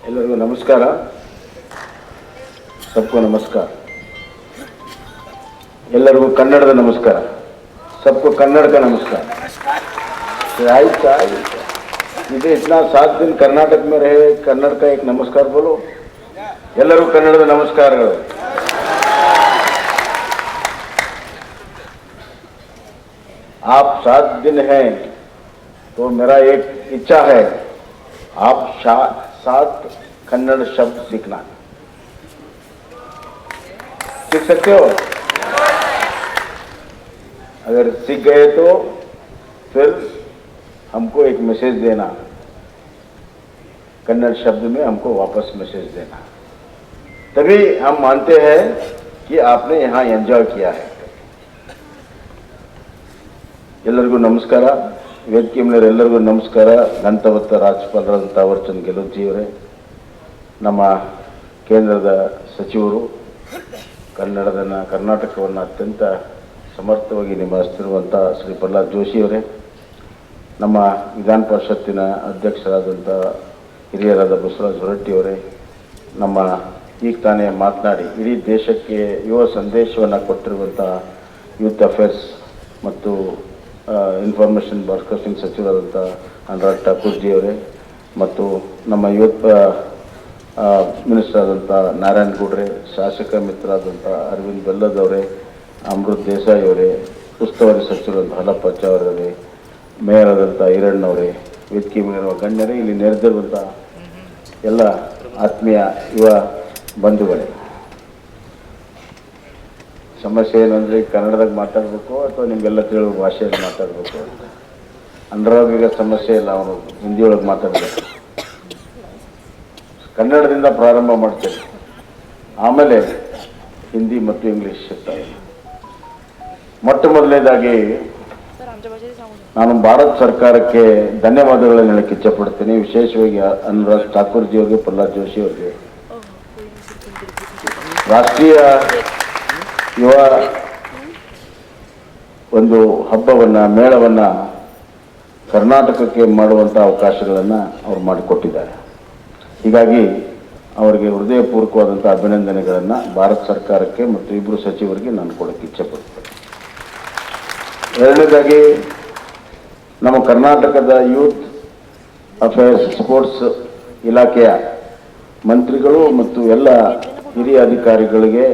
ಎಲ್ಲರಿಗೂ ನಮಸ್ಕಾರ. सबको नमस्कार. ಎಲ್ಲರಿಗೂ ಕನ್ನಡದ ನಮಸ್ಕಾರ. सबको कन्नड़ का नमस्कार. मुझे इतना 7 दिन कर्नाटक में रहे, कन्नड़ का एक नमस्कार बोलो. ಎಲ್ಲರಿಗೂ ಕನ್ನಡದ ನಮಸ್ಕಾರಗಳು. आप 7 दिन हैं तो मेरा एक इच्छा है, आप 7 कन्नड़ शब्द सीखना. सीख सकते हो? अगर सीख गए तो फिर हमको एक मैसेज देना, कन्नड़ शब्द में हमको वापस मैसेज देना, तभी हम मानते हैं कि आपने यहाँ एंजॉय किया है. ಎಲ್ಲರಿಗೂ ನಮಸ್ಕಾರ. ವೇದಿಕೆ ಮೇಲೆ ಎಲ್ಲರಿಗೂ ನಮಸ್ಕಾರ. ನಂತವತ್ತ ರಾಜ್ಯಪಾಲರಾದ ತಾವರ್ಚಂದ್ ಗೆಹ್ಲೋಟ್ ಅವರೇ, ನಮ್ಮ ಕೇಂದ್ರದ ಸಚಿವರು, ಕರ್ನಾಟಕವನ್ನು ಅತ್ಯಂತ ಸಮರ್ಥವಾಗಿ ನಿಭಾಯಿಸುತ್ತಿರುವಂಥ ಶ್ರೀ ಪ್ರಹ್ಲಾದ್ ಜೋಶಿ ಅವರೇ, ನಮ್ಮ ವಿಧಾನ ಪರಿಷತ್ತಿನ ಅಧ್ಯಕ್ಷರಾದಂಥ ಹಿರಿಯರಾದ ಬಸವರಾಜ ಹೊರಟ್ಟಿ ಅವರೇ, ನಮ್ಮ ಈಗ ತಾನೇ ಮಾತನಾಡಿ ಇಡೀ ದೇಶಕ್ಕೆ ಯುವ ಸಂದೇಶವನ್ನು ಕೊಟ್ಟಿರುವಂಥ ಯೂತ್ ಅಫೇರ್ಸ್ ಮತ್ತು ಇನ್ಫಾರ್ಮೇಷನ್ ಬ್ರಾಡ್ಕಾಸ್ಟಿಂಗ್ ಸಚಿವರಾದಂಥ ಅನುರಾಗ್ ಠಾಕೂರ್ ಜಿ ಅವರೇ, ಮತ್ತು ನಮ್ಮ ಯೂತ್ ಮಿನಿಸ್ಟರ್ ಆದಂಥ ನಾರಾಯಣ್ ಗೌಡ್ರೆ, ಶಾಸಕ ಮಿತ್ರರಾದಂಥ ಅರವಿಂದ್ ಬೆಲ್ಲದ್ ಅವರೇ, ಅಮೃತ್ ದೇಸಾಯಿ ಅವರೇ, ಉಸ್ತುವಾರಿ ಸಚಿವರಾದಂಥ ಹಲಪಚ್ಚ ಅವರೇ, ಮೇಯರ್ ಆದಂಥ ಈರಣ್ಣವರೇ, ವೇದಿಕೆ ಮೇಲಿರುವ ಗಣ್ಯರೇ, ಇಲ್ಲಿ ನೆರೆದಿರುವಂಥ ಎಲ್ಲ ಆತ್ಮೀಯ ಯುವ ಬಂಧುಗಳೇ. ಸಮಸ್ಯೆ ಏನಂದರೆ ಕನ್ನಡದಾಗ ಮಾತಾಡಬೇಕು ಅಥವಾ ನಿಮಗೆಲ್ಲ ತಿಳಿಯುವ ಭಾಷೆಯಲ್ಲಿ ಮಾತಾಡಬೇಕು ಅಂತ. ಅನುರಾಗಿಗೆ ಸಮಸ್ಯೆ ಇಲ್ಲ, ಅವನು ಹಿಂದಿಯೊಳಗೆ ಮಾತಾಡಬೇಕು. ಕನ್ನಡದಿಂದ ಪ್ರಾರಂಭ ಮಾಡ್ತೇನೆ, ಆಮೇಲೆ ಹಿಂದಿ ಮತ್ತು ಇಂಗ್ಲೀಷ್ ಇರ್ತಾವೆ. ಮೊಟ್ಟ ಮೊದಲನೇದಾಗಿ ನಾನು ಭಾರತ ಸರ್ಕಾರಕ್ಕೆ ಧನ್ಯವಾದಗಳನ್ನು ಹೇಳಕ್ಕೆ ಇಚ್ಛಪಡ್ತೀನಿ. ವಿಶೇಷವಾಗಿ ಅನುರಾಗ್ ಠಾಕೂರ್ ಜಿ ಅವರಿಗೆ, ಪ್ರಹ್ಲಾದ್ ಜೋಶಿ ಅವರಿಗೆ. ರಾಷ್ಟ್ರೀಯ ಯುವ ಒಂದು ಹಬ್ಬವನ್ನು, ಮೇಳವನ್ನು ಕರ್ನಾಟಕಕ್ಕೆ ಮಾಡುವಂಥ ಅವಕಾಶಗಳನ್ನು ಅವರು ಮಾಡಿಕೊಟ್ಟಿದ್ದಾರೆ. ಹೀಗಾಗಿ ಅವರಿಗೆ ಹೃದಯಪೂರ್ವಕವಾದಂಥ ಅಭಿನಂದನೆಗಳನ್ನು ಭಾರತ ಸರ್ಕಾರಕ್ಕೆ ಮತ್ತು ಇಬ್ಬರು ಸಚಿವರಿಗೆ ನಾನು ಕೊಡೋಕ್ಕೆ ಇಚ್ಛೆಪಡ್ತೇನೆ. ಎರಡನೇದಾಗಿ ನಮ್ಮ ಕರ್ನಾಟಕದ ಯೂತ್ ಅಫೇರ್ಸ್ ಸ್ಪೋರ್ಟ್ಸ್ ಇಲಾಖೆಯ ಮಂತ್ರಿಗಳು ಮತ್ತು ಎಲ್ಲ ಹಿರಿಯ ಅಧಿಕಾರಿಗಳಿಗೆ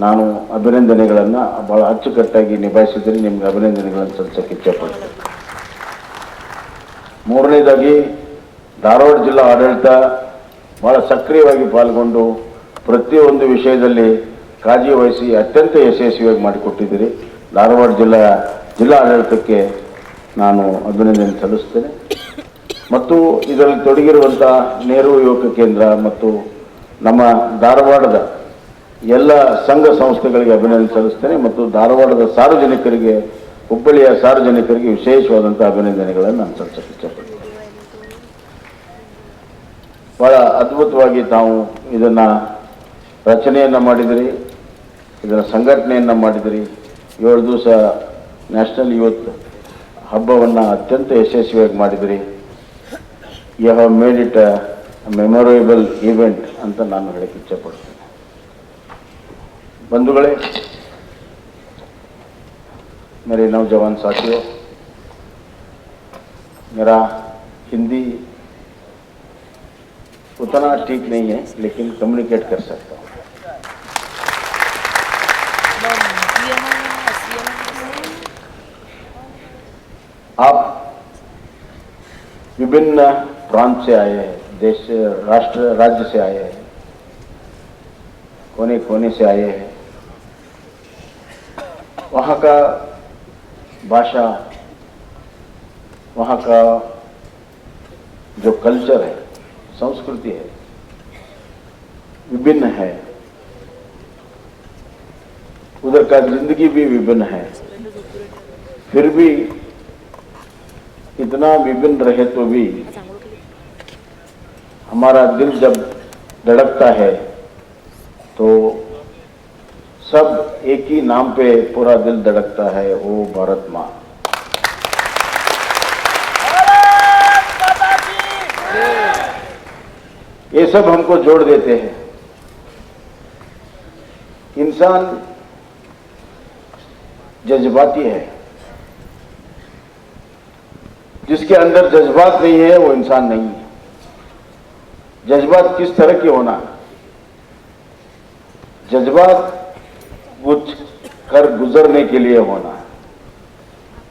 ನಾನು ಅಭಿನಂದನೆಗಳನ್ನು ಭಾಳ ಅಚ್ಚುಕಟ್ಟಾಗಿ ನಿಭಾಯಿಸಿದರೆ ನಿಮಗೆ ಅಭಿನಂದನೆಗಳನ್ನು ಸಲ್ಲಿಸೋಕ್ಕೆ ಇಚ್ಛೆಪಡ್ತೇನೆ. ಮೂರನೇದಾಗಿ ಧಾರವಾಡ ಜಿಲ್ಲಾ ಆಡಳಿತ ಭಾಳ ಸಕ್ರಿಯವಾಗಿ ಪಾಲ್ಗೊಂಡು ಪ್ರತಿಯೊಂದು ವಿಷಯದಲ್ಲಿ ಕಾಳಜಿ ವಹಿಸಿ ಅತ್ಯಂತ ಯಶಸ್ವಿಯಾಗಿ ಮಾಡಿಕೊಟ್ಟಿದ್ದೀರಿ. ಧಾರವಾಡ ಜಿಲ್ಲಾ ಆಡಳಿತಕ್ಕೆ ನಾನು ಅಭಿನಂದನೆ ಸಲ್ಲಿಸ್ತೇನೆ. ಮತ್ತು ಇದರಲ್ಲಿ ತೊಡಗಿರುವಂಥ ನೆಹರು ಯುವಕ ಕೇಂದ್ರ ಮತ್ತು ನಮ್ಮ ಧಾರವಾಡದ ಎಲ್ಲ ಸಂಘ ಸಂಸ್ಥೆಗಳಿಗೆ ಅಭಿನಂದನೆ ಸಲ್ಲಿಸ್ತೇನೆ. ಮತ್ತು ಧಾರವಾಡದ ಸಾರ್ವಜನಿಕರಿಗೆ, ಹುಬ್ಬಳ್ಳಿಯ ಸಾರ್ವಜನಿಕರಿಗೆ ವಿಶೇಷವಾದಂಥ ಅಭಿನಂದನೆಗಳನ್ನು ನಾನು ಸಲ್ಲಿಸಕ್ಕೆ ಇಚ್ಛಪಡ್ತೀನಿ. ಭಾಳ ಅದ್ಭುತವಾಗಿ ತಾವು ಇದನ್ನು ರಚನೆಯನ್ನು ಮಾಡಿದಿರಿ, ಇದರ ಸಂಘಟನೆಯನ್ನು ಮಾಡಿದಿರಿ. 7 ದಿವಸ ನ್ಯಾಷನಲ್ ಯೂತ್ ಹಬ್ಬವನ್ನು ಅತ್ಯಂತ ಯಶಸ್ವಿಯಾಗಿ ಮಾಡಿದಿರಿ. You have made it a memorable event ಅಂತ ನಾನು ಹೇಳಕ್ಕೆ ಇಚ್ಛೆಪಡ್ತೀನಿ. बंधुगणे, मेरे नौजवान साथियों, मेरा हिंदी उतना ठीक नहीं है, लेकिन कम्युनिकेट कर सकता हूँ. आप विभिन्न प्रांत से आए हैं, देश, राष्ट्र, राज्य से आए हैं, कोने कोने से आए हैं. वहाँ का भाषा, वहाँ का जो कल्चर है, संस्कृति है, विभिन्न है. उधर का जिंदगी भी विभिन्न है. फिर भी इतना विभिन्न रहे तो भी हमारा दिल जब धड़कता है तो सब एक ही नाम पे पूरा दिल धड़कता है, वो भारत माँ. ये सब हमको जोड़ देते हैं। इंसान जज्बाती है, जिसके अंदर जज्बात नहीं है वो इंसान नहीं है। जज्बात किस तरह की होना? जज्बात कुछ कर गुजरने के लिए होना,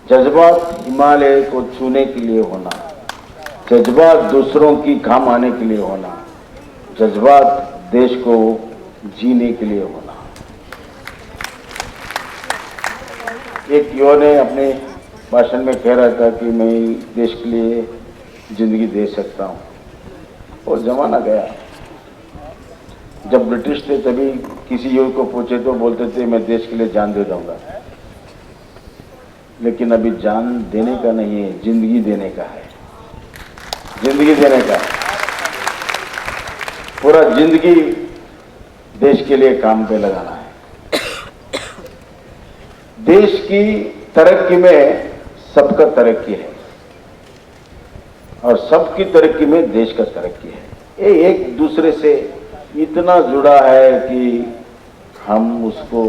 जज्बात हिमालय को छूने के लिए होना, जज्बात दूसरों की काम आने के लिए होना, जज्बात देश को जीने के लिए होना। एक युवा ने अपने भाषण में कह रहा था कि मैं देश के लिए जिंदगी दे सकता हूं, और जमाना गया। जब ब्रिटिश थे तभी किसी युवक को पूछे तो बोलते थे मैं देश के लिए जान दे दूंगा, लेकिन अभी जान देने का नहीं है, जिंदगी देने का है। जिंदगी देने का, पूरा जिंदगी देश के लिए काम पे लगाना है। देश की तरक्की में सबका तरक्की है, और सबकी तरक्की में देश का तरक्की है। ये एक दूसरे से इतना जुड़ा है कि हम उसको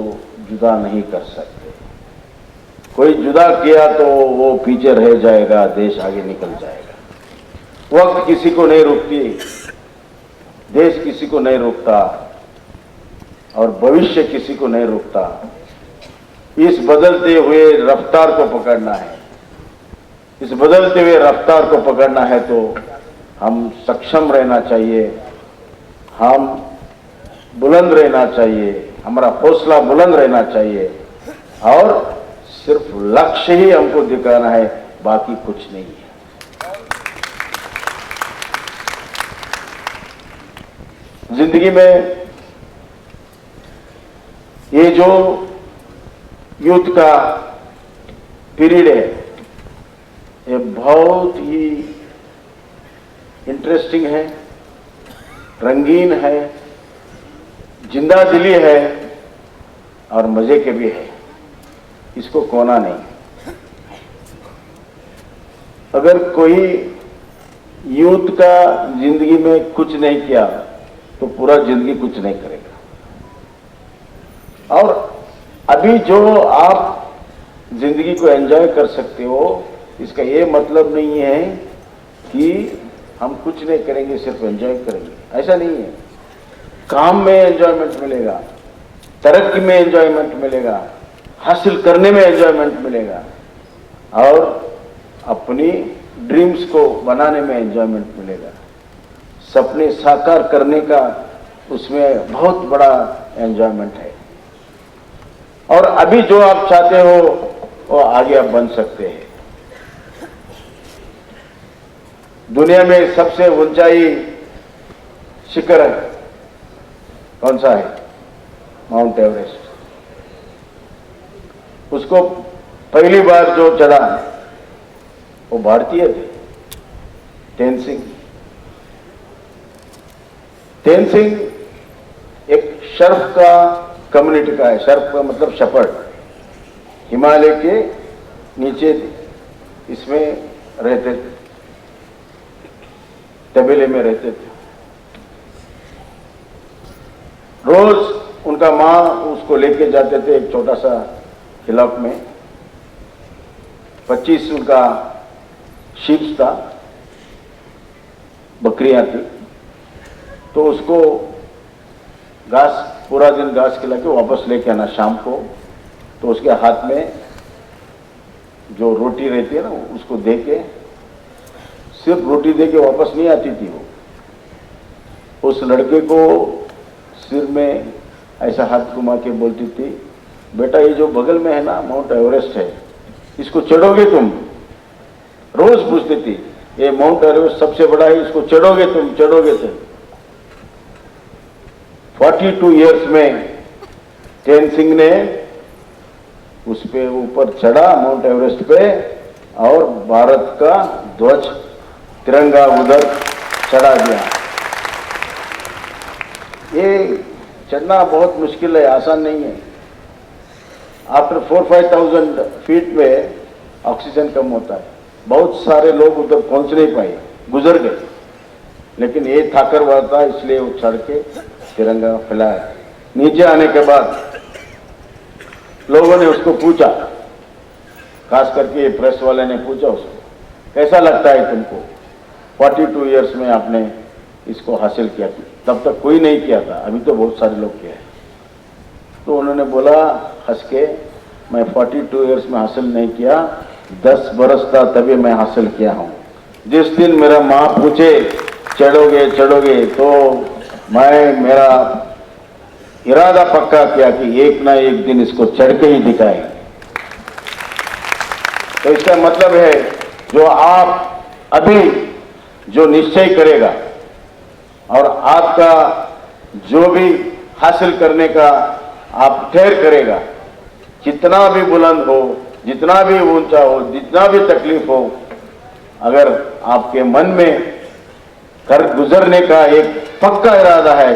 जुदा नहीं कर सकते। कोई जुदा किया तो वो पीछे रह जाएगा, देश आगे निकल जाएगा। वक्त किसी को नहीं रोकती, देश किसी को नहीं रोकता, और भविष्य किसी को नहीं रोकता। इस बदलते हुए रफ्तार को पकड़ना है। इस बदलते हुए रफ्तार को पकड़ना है तो हम सक्षम रहना चाहिए, हम बुलंद रहना चाहिए, हमारा हौसला बुलंद रहना चाहिए, और सिर्फ लक्ष्य ही हमको दिखाना है, बाकी कुछ नहीं है। जिंदगी में ये जो यूथ का पीरियड है, ये बहुत ही इंटरेस्टिंग है, रंगीन है, जिंदा दिली है, और मजे के भी है। इसको कोना नहीं। अगर कोई यूथ का जिंदगी में कुछ नहीं किया तो पूरा जिंदगी कुछ नहीं करेगा। और अभी जो आप जिंदगी को एंजॉय कर सकते हो, इसका ये मतलब नहीं है कि हम कुछ नहीं करेंगे, सिर्फ एंजॉय करेंगे, ऐसा नहीं है। काम में एंजॉयमेंट मिलेगा, तरक्की में एंजॉयमेंट मिलेगा, हासिल करने में एंजॉयमेंट मिलेगा, और अपनी ड्रीम्स को बनाने में एंजॉयमेंट मिलेगा। सपने साकार करने का उसमें बहुत बड़ा एंजॉयमेंट है। और अभी जो आप चाहते हो वो आगे आप बन सकते हैं। दुनिया में सबसे ऊंचाई शिखर कौन सा है? Mount Everest. उसको पहली बार जो चढ़ा वो भारतीय थे, तेनसिंह। तेनसिंह एक शर्फ का कम्युनिटी का है। शर्फ का मतलब शपड़, हिमालय के नीचे इसमें रहते थे, तबेले में रहते थे। रोज उनका माँ उसको लेके जाते थे एक छोटा सा हिलॉक में। 25 उनका शीप्स था, बकरियां थी, तो उसको घास, पूरा दिन घास खिला के वापस लेके आना शाम को। तो उसके हाथ में जो रोटी रहती है ना, उसको दे के, सिर्फ रोटी दे के वापस नहीं आती थी वो। उस लड़के को सिर में ऐसा हाथ घुमा के बोलती थी, बेटा ये जो बगल में है ना माउंट एवरेस्ट है, इसको चढ़ोगे तुम? रोज पूछती थी, ये माउंट एवरेस्ट सबसे बड़ा है, इसको चढ़ोगे तुम? चढ़ोगे तुम? 42 इयर्स में तेनसिंह ने उस पे ऊपर चढ़ा माउंट एवरेस्ट पे, और भारत का ध्वज, तिरंगा उधर चढ़ा दिया। ये चढ़ना बहुत मुश्किल है, आसान नहीं है। आफ्टर 4-5,000 फीट में ऑक्सीजन कम होता है। बहुत सारे लोग उधर पहुंच नहीं पाए, गुजर गए। लेकिन ये थाकर हुआ था, इसलिए वो चढ़ के तिरंगा फैलाया। नीचे आने के बाद लोगों ने उसको पूछा, खास करके प्रेस वाले ने पूछा उसको, कैसा लगता है तुमको, 42 ईयर्स में आपने इसको हासिल किया? तब तक कोई नहीं किया था, अभी तो बहुत सारे लोग किए हैं। तो उन्होंने बोला हंस के, मैं 42 ईयर्स में हासिल नहीं किया, 10 बरस था तभी मैं हासिल किया हूँ। जिस दिन मेरा माँ पूछे चढ़ोगे चढ़ोगे, तो मैं मेरा इरादा पक्का किया कि एक ना एक दिन इसको चढ़ के ही दिखाएंगे। तो इसका मतलब है, जो आप अभी जो निश्चय करेगा और आपका जो भी हासिल करने का आप ठहर करेगा, जितना भी बुलंद हो, जितना भी ऊंचा हो, जितना भी तकलीफ हो, अगर आपके मन में कर गुजरने का एक पक्का इरादा है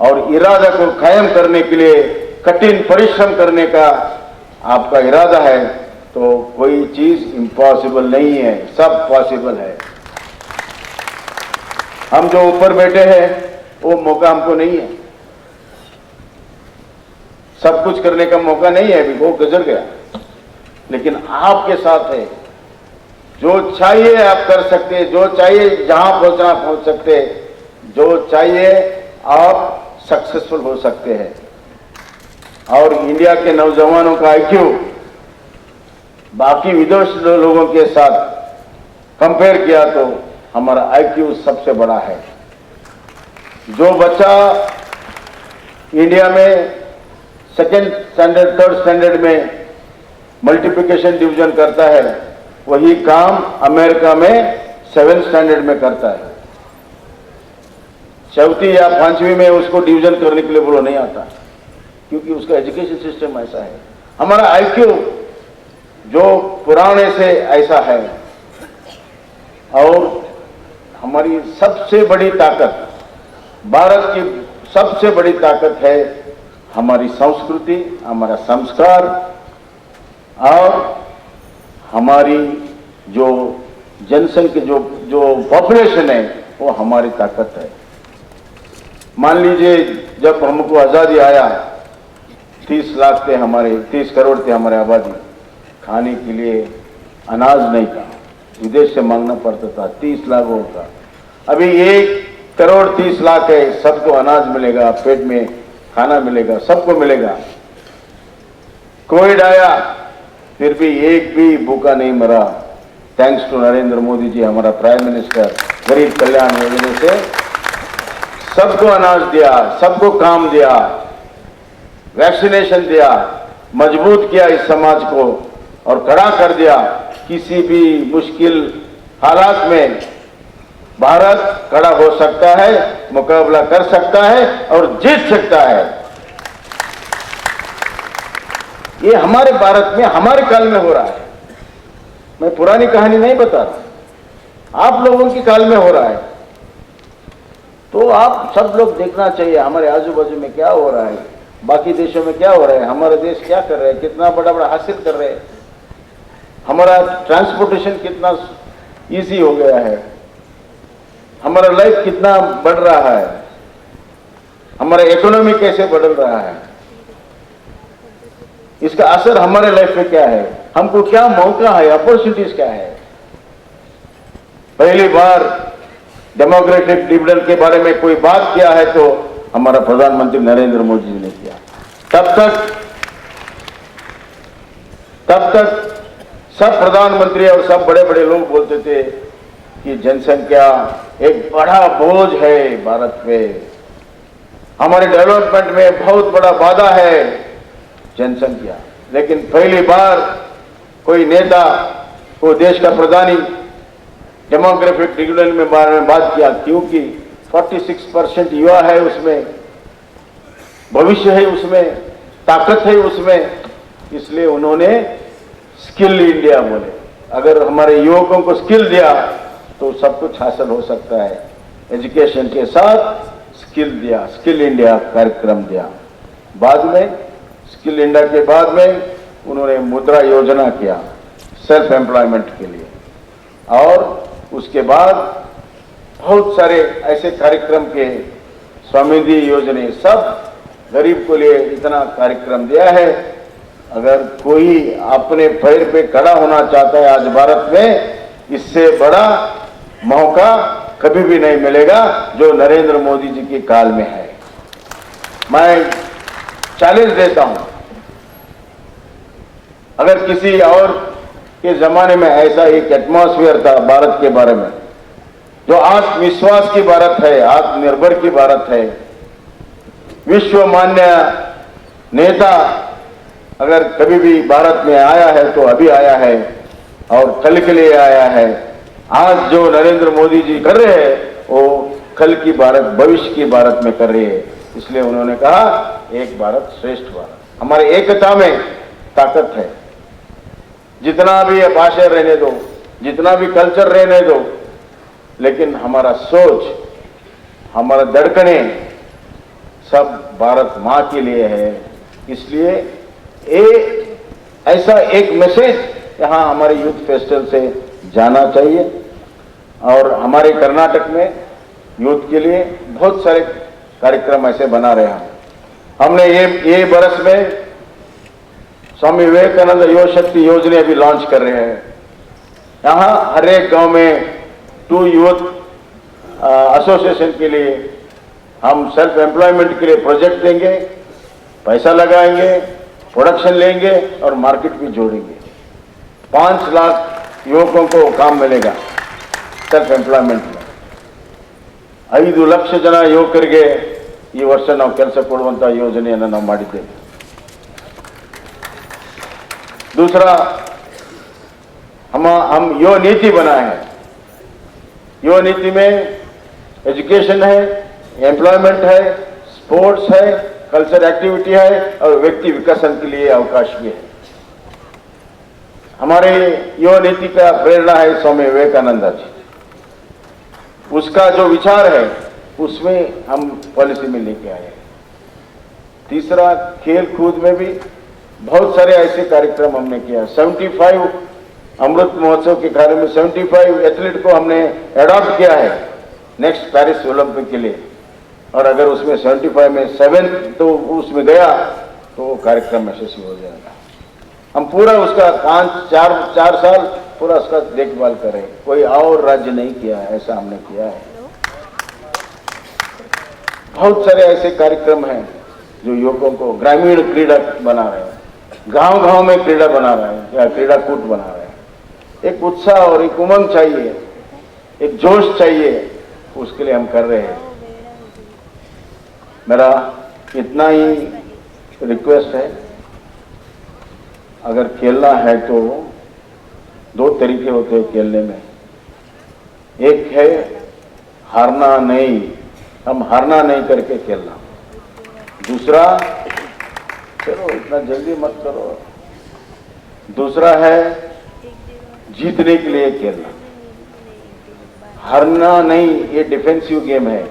और इरादा को कायम करने के लिए कठिन परिश्रम करने का आपका इरादा है, तो कोई चीज इम्पॉसिबल नहीं है, सब पॉसिबल है। हम जो ऊपर बैठे हैं वो मौका हमको नहीं है, सब कुछ करने का मौका नहीं है, अभी वो गुजर गया। लेकिन आपके साथ है, जो चाहिए आप कर सकते, जो चाहिए जहां पहुंचना पहुंच सकते, जो चाहिए आप सक्सेसफुल हो सकते हैं। और इंडिया के नौजवानों का आईक्यू बाकी विदेशी लोगों के साथ कंपेयर किया तो हमारा आईक्यू सबसे बड़ा है। जो बच्चा इंडिया में सेकेंड स्टैंडर्ड, थर्ड स्टैंडर्ड में मल्टीप्लिकेशन डिवीजन करता है, वही काम अमेरिका में 7th स्टैंडर्ड में करता है। चौथी या 5वीं में उसको डिवीजन करने के लिए बोलो नहीं आता, क्योंकि उसका एजुकेशन सिस्टम ऐसा है। हमारा आईक्यू जो पुराने से ऐसा है, और हमारी सबसे बड़ी ताकत, भारत की सबसे बड़ी ताकत है हमारी संस्कृति, हमारा संस्कार और हमारी जो जनसंख्या, जो पॉपुलेशन है, वो हमारी ताकत है। मान लीजिए जब हमको आज़ादी आया, 30 लाख थे हमारे, 30 करोड़ थे हमारे आबादी, खाने के लिए अनाज नहीं था, विदेश से मांगना पड़ता था, 30 लाख होता। अभी 1 करोड़ 30 लाख है, सबको अनाज मिलेगा, पेट में खाना मिलेगा, सबको मिलेगा। कोविड आया, फिर भी एक भी भूखा नहीं मरा, थैंक्स टू नरेंद्र मोदी जी, हमारा प्राइम मिनिस्टर। गरीब कल्याण योजना से सबको अनाज दिया, सबको काम दिया, वैक्सीनेशन दिया, मजबूत किया इस समाज को और खड़ा कर दिया। किसी भी मुश्किल हालात में भारत खड़ा हो सकता है, मुकाबला कर सकता है और जीत सकता है। ये हमारे भारत में, हमारे काल में हो रहा है। मैं पुरानी कहानी नहीं बता रहा, आप लोगों की काल में हो रहा है। तो आप सब लोग देखना चाहिए हमारे आजू बाजू में क्या हो रहा है, बाकी देशों में क्या हो रहा है, हमारा देश क्या कर रहा है, कितना बड़ा बड़ा हासिल कर रहे हैं, हमारा ट्रांसपोर्टेशन कितना इजी हो गया है, हमारा लाइफ कितना बढ़ रहा है, हमारा इकोनॉमी कैसे बढ़ रहा है, इसका असर हमारे लाइफ में क्या है, हमको क्या मौका है, अपॉर्चुनिटीज क्या है। पहली बार डेमोक्रेटिक डिविडेंड के बारे में कोई बात किया है तो हमारा प्रधानमंत्री नरेंद्र मोदी जी ने किया। तब तक सब प्रधानमंत्री और सब बड़े बड़े लोग बोलते थे कि जनसंख्या एक बड़ा बोझ है भारत पे, हमारे डेवलपमेंट में बहुत बड़ा बाधा है जनसंख्या। लेकिन पहली बार कोई नेता, कोई देश का प्रधानी डेमोग्राफिक डिविडेंड में बारे में बात किया, क्योंकि 46% युवा है उसमें, भविष्य है उसमें, ताकत है उसमें, इसलिए उन्होंने स्किल इंडिया बोले। अगर हमारे युवकों को स्किल दिया तो सब कुछ हासिल हो सकता है। एजुकेशन के साथ स्किल दिया, स्किल इंडिया कार्यक्रम दिया। बाद में स्किल इंडिया के बाद में उन्होंने मुद्रा योजना किया सेल्फ एम्प्लॉयमेंट के लिए, और उसके बाद बहुत सारे ऐसे कार्यक्रम के स्वामिधि योजना, सब गरीब को लिए इतना कार्यक्रम दिया है। अगर कोई अपने पैर पे खड़ा होना चाहता है आज भारत में, इससे बड़ा मौका कभी भी नहीं मिलेगा जो नरेंद्र मोदी जी के काल में है। मैं चैलेंज देता हूं, अगर किसी और के जमाने में ऐसा एक एटमॉस्फेयर था भारत के बारे में, जो आत्मविश्वास की भारत है, आत्मनिर्भर की भारत है, विश्व मान्य नेता अगर कभी भी भारत में आया है तो अभी आया है और कल के लिए आया है। आज जो नरेंद्र मोदी जी कर रहे हैं वो कल की भारत, भविष्य की भारत में कर रहे हैं। इसलिए उन्होंने कहा एक भारत श्रेष्ठ भारत। हमारे एकता में ताकत है। जितना भी भाषा रहने दो, जितना भी कल्चर रहने दो, लेकिन हमारा सोच, हमारा धड़कने सब भारत माँ के लिए है। इसलिए ऐसा एक मैसेज यहाँ हमारे यूथ फेस्टिवल से जाना चाहिए। और हमारे कर्नाटक में यूथ के लिए बहुत सारे कार्यक्रम ऐसे बना रहे हैं। हमने ये बरस में स्वामी विवेकानंद युवा शक्ति योजना अभी लॉन्च कर रहे हैं। यहाँ हर एक गांव में 2 यूथ एसोसिएशन के लिए हम सेल्फ एम्प्लॉयमेंट के लिए प्रोजेक्ट देंगे, पैसा लगाएंगे, प्रोडक्शन लेंगे और मार्केट भी जोड़ेंगे। 5 लाख युवकों को काम मिलेगा सेल्फ एम्प्लॉयमेंट में। 5 ಲಕ್ಷ ಜನ ಯುವಕರಿಗೆ ಈ ವರ್ಷ ನಾವು ಕೆಲಸ ಕೊಡುವಂತ ಯೋಜನೆಯನ್ನು ನಾವು ಮಾಡಿದ್ದೇವೆ। दूसरा, हम युवा नीति बनाए हैं। युवा नीति में एजुकेशन है, एम्प्लॉयमेंट है, स्पोर्ट्स है, कल्चर एक्टिविटी है और व्यक्ति विकसन के लिए अवकाश भी है। हमारे युवा नीति का प्रेरणा है स्वामी विवेकानंद जी। उसका जो विचार है उसमें हम पॉलिसी में लेके आए हैं। तीसरा, खेल कूद में भी बहुत सारे ऐसे कार्यक्रम हमने किया। 75 अमृत महोत्सव के कार्य में 75 एथलीट को हमने एडॉप्ट किया है नेक्स्ट पेरिस ओलंपिक के लिए। और अगर उसमें 75 में 7 तो उसमें गया तो वो कार्यक्रम यशस्वी हो जाएगा। हम पूरा उसका 4 साल पूरा उसका देखभाल करें। कोई और राज्य नहीं किया है, ऐसा हमने किया है। बहुत सारे ऐसे कार्यक्रम हैं जो युवकों को ग्रामीण क्रीड़ा बना रहे हैं, गांव-गांव में क्रीड़ा बना रहे हैं या क्रीड़ा कूट बना रहे हैं। एक उत्साह और एक उमंग चाहिए, एक जोश चाहिए, उसके लिए हम कर रहे हैं। मेरा इतना ही रिक्वेस्ट है, अगर खेलना है तो 2 तरीके होते हैं खेलने में। एक है हारना नहीं, हम हारना नहीं करके खेलना। दूसरा, चलो इतना जल्दी मत करो। दूसरा है जीतने के लिए खेलना। हारना नहीं, ये डिफेंसिव गेम है।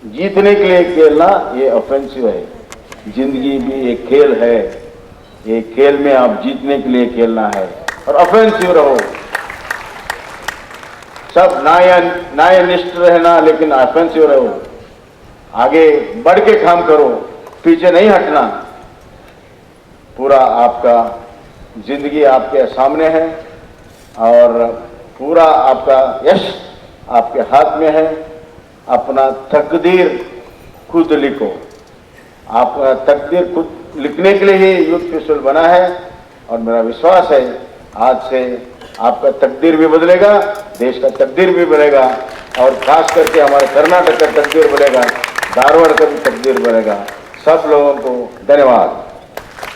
जीतने के लिए खेलना ये ऑफेंसिव है। जिंदगी भी एक खेल है, ये खेल में आप जीतने के लिए खेलना है और ऑफेंसिव रहो। सब न्यायनिष्ठ रहना, लेकिन ऑफेंसिव रहो। आगे बढ़ के काम करो, पीछे नहीं हटना। पूरा आपका जिंदगी आपके सामने है और पूरा आपका यश आपके हाथ में है। अपना तकदीर खुद लिखो। आपका तकदीर खुद लिखने के लिए ही यूथ फेस्टिवल बना है और मेरा विश्वास है आज से आपका तकदीर भी बदलेगा, देश का तकदीर भी बदलेगा और खास करके हमारे कर्नाटक का तकदीर बदलेगा, धारवाड़ का भी तकदीर बनेगा। सब लोगों को धन्यवाद।